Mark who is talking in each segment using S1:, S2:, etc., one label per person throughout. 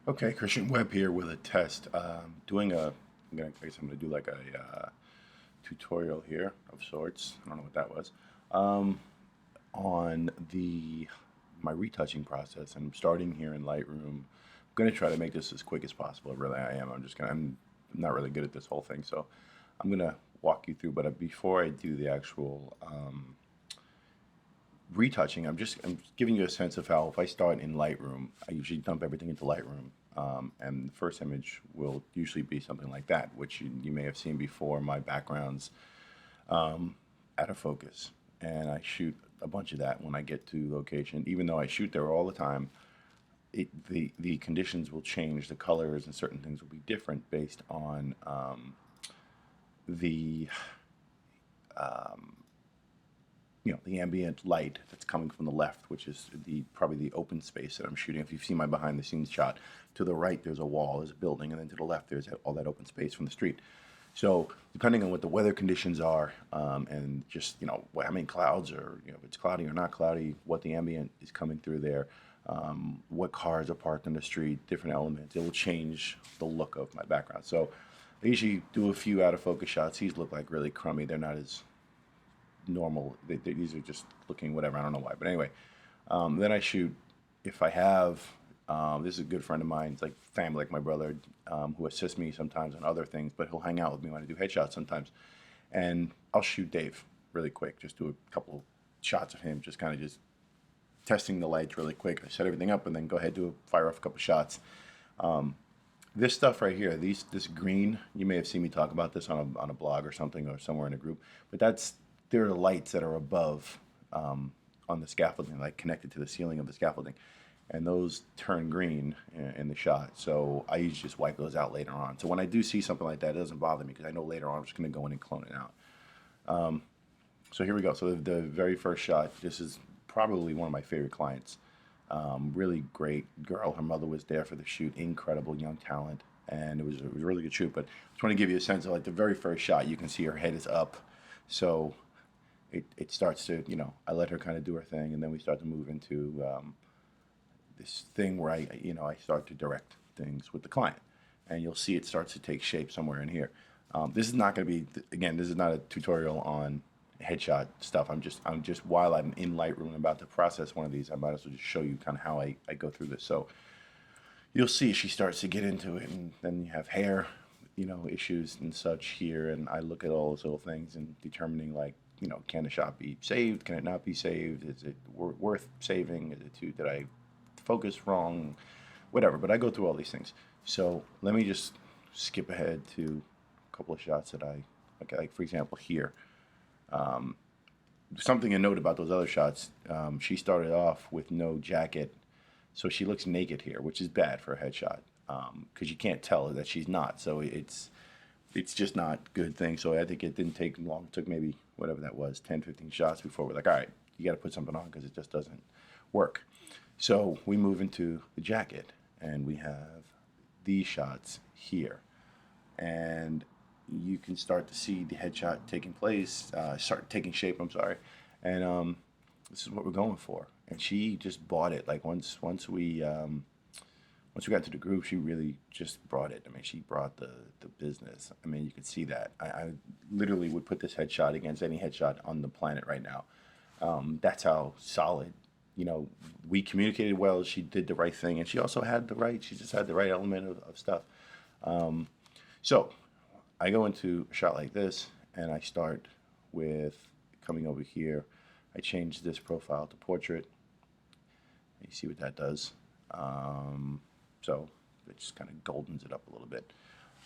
S1: Okay, Christian Webb here with a test. I guess I'm gonna do like a tutorial here of sorts. I don't know what that was. Um, on my retouching process, and I'm starting here in Lightroom. I'm gonna try to make this as quick as possible. Really, I am. I'm not really good at this whole thing, so I'm gonna walk you through. But before I do the actual retouching, I'm giving you a sense of how if I start in Lightroom, I usually dump everything into Lightroom. And the first image will usually be something like that, which you may have seen before. My background's out of focus, and I shoot a bunch of that when I get to location. Even though I shoot there all the time, the conditions will change. The colors and certain things will be different based on the the ambient light that's coming from the left, which is the probably the open space that I'm shooting. If you've seen my behind the scenes shot, to the right there's a wall, there's a building, and then to the left there's all that open space from the street. So depending on what the weather conditions are, and just how many clouds, or if it's cloudy or not cloudy, what the ambient is coming through there, what cars are parked on the street, different elements, it will change the look of my background. So I usually do a few out of focus shots. These look like really crummy. They're not as normal. These are just looking whatever. I don't know why, but anyway. Then I shoot if I have. This is a good friend of mine. It's like family, like my brother, who assists me sometimes on other things, but he'll hang out with me when I do headshots sometimes. And I'll shoot Dave really quick. Just do a couple of shots of him, just kind of just testing the lights really quick. I set everything up and then go ahead fire off a couple shots. This stuff right here, this green, you may have seen me talk about this on a blog or something or somewhere in a group, but there are the lights that are above on the scaffolding, like connected to the ceiling of the scaffolding, and those turn green in the shot. So I usually just wipe those out later on. So when I do see something like that, it doesn't bother me because I know later on I'm just going to go in and clone it out. So here we go. So the very first shot, this is probably one of my favorite clients. Really great girl. Her mother was there for the shoot. Incredible young talent, and it was a really good shoot. But I just want to give you a sense of like the very first shot. You can see her head is up, so it starts to I let her kind of do her thing, and then we start to move into this thing where I start to direct things with the client, and you'll see it starts to take shape somewhere in here. This is not going to be, again, this is not a tutorial on headshot stuff. I'm just while I'm in Lightroom about to process one of these, I might as well just show you kind of how I go through this. So you'll see she starts to get into it, and then you have hair, issues and such here, and I look at all those little things and determining, like, can the shot be saved? Can it not be saved? Is it worth saving? Is it did I focus wrong? Whatever. But I go through all these things. So let me just skip ahead to a couple of shots that like for example here. Something to note about those other shots, she started off with no jacket, so she looks naked here, which is bad for a headshot, because you can't tell that she's not. So it's just not a good thing. So I think it didn't take long. It took maybe whatever that was, 10, 15 shots before we're like, all right, you got to put something on because it just doesn't work. So we move into the jacket, and we have these shots here, and you can start to see the headshot taking place, start taking shape. I'm sorry, and this is what we're going for. And she just bought it. Like once we got to the group, she really just brought it. I mean, she brought the business. I mean, you could see that. I literally would put this headshot against any headshot on the planet right now. That's how solid. We communicated well. She did the right thing, and she also had the right. She just had the right element of stuff. So I go into a shot like this, and I start with coming over here. I change this profile to portrait. You see what that does. So it just kind of goldens it up a little bit.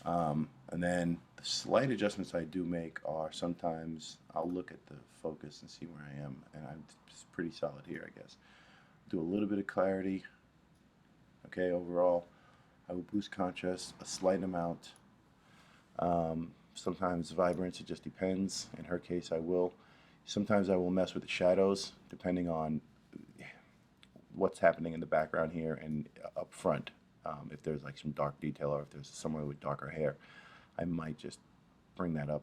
S1: And then the slight adjustments I do make are sometimes I'll look at the focus and see where I am, and it's pretty solid here, I guess. Do a little bit of clarity. Okay, overall, I will boost contrast a slight amount. Sometimes vibrance, it just depends. In her case, I will. Sometimes I will mess with the shadows, depending on what's happening in the background here and up front. If there's like some dark detail, or if there's somewhere with darker hair, I might just bring that up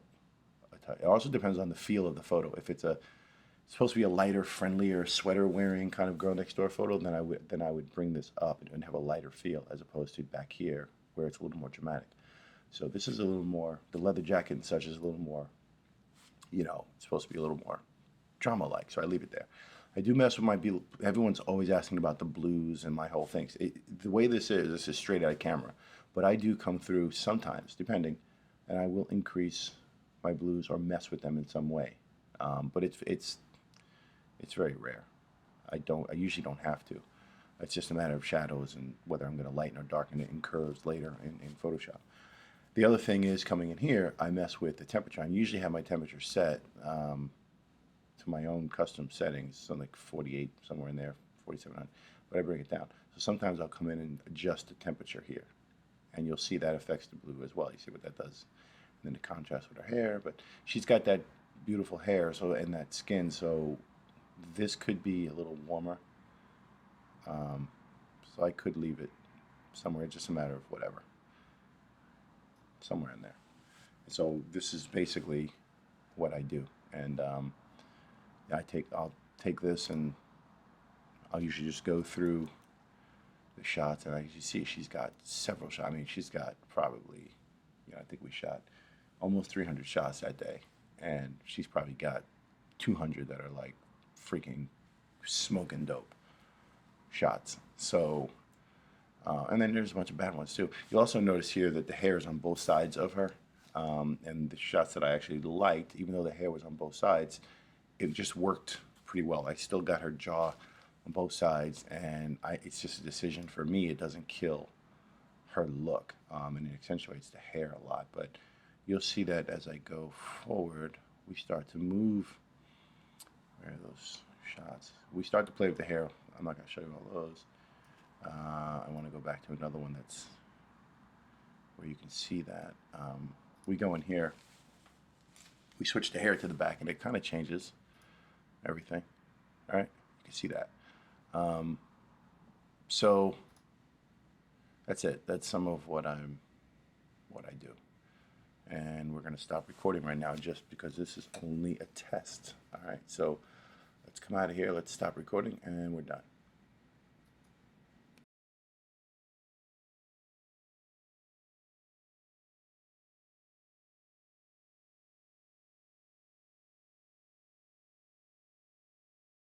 S1: a touch. It also depends on the feel of the photo. If it's supposed to be a lighter, friendlier, sweater wearing kind of girl next door photo, then I would bring this up and have a lighter feel as opposed to back here where it's a little more dramatic. So this is a little more, the leather jacket and such is a little more, it's supposed to be a little more drama like. So I leave it there. I do mess with everyone's always asking about the blues and my whole thing. The way this is straight out of camera, but I do come through sometimes, depending, and I will increase my blues or mess with them in some way. But it's very rare. I usually don't have to. It's just a matter of shadows and whether I'm going to lighten or darken it in curves later in Photoshop. The other thing is coming in here, I mess with the temperature. I usually have my temperature set to my own custom settings, something like 48, somewhere in there, 4700, but I bring it down. So sometimes I'll come in and adjust the temperature here, and you'll see that affects the blue as well. You see what that does. And then the contrast with her hair, but she's got that beautiful hair and that skin, so this could be a little warmer. So I could leave it somewhere, just a matter of whatever. Somewhere in there. So this is basically what I do. And I'll take this and I'll usually just go through the shots, and you see she's got several shots. I mean, she's got probably, I think we shot almost 300 shots that day, and she's probably got 200 that are like freaking smoking dope shots. So, and then there's a bunch of bad ones too. You'll also notice here that the hair is on both sides of her, and the shots that I actually liked, even though the hair was on both sides, it just worked pretty well. I still got her jaw on both sides, and it's just a decision for me. It doesn't kill her look, and it accentuates the hair a lot. But you'll see that as I go forward, we start to move. Where are those shots? We start to play with the hair. I'm not going to show you all those. I want to go back to another one that's where you can see that. We go in here. We switch the hair to the back, and it kind of changes everything. All right, you can see that. So that's it. That's some of what I do. And we're going to stop recording right now just because this is only a test. All right, so let's come out of here. Let's stop recording, and we're done.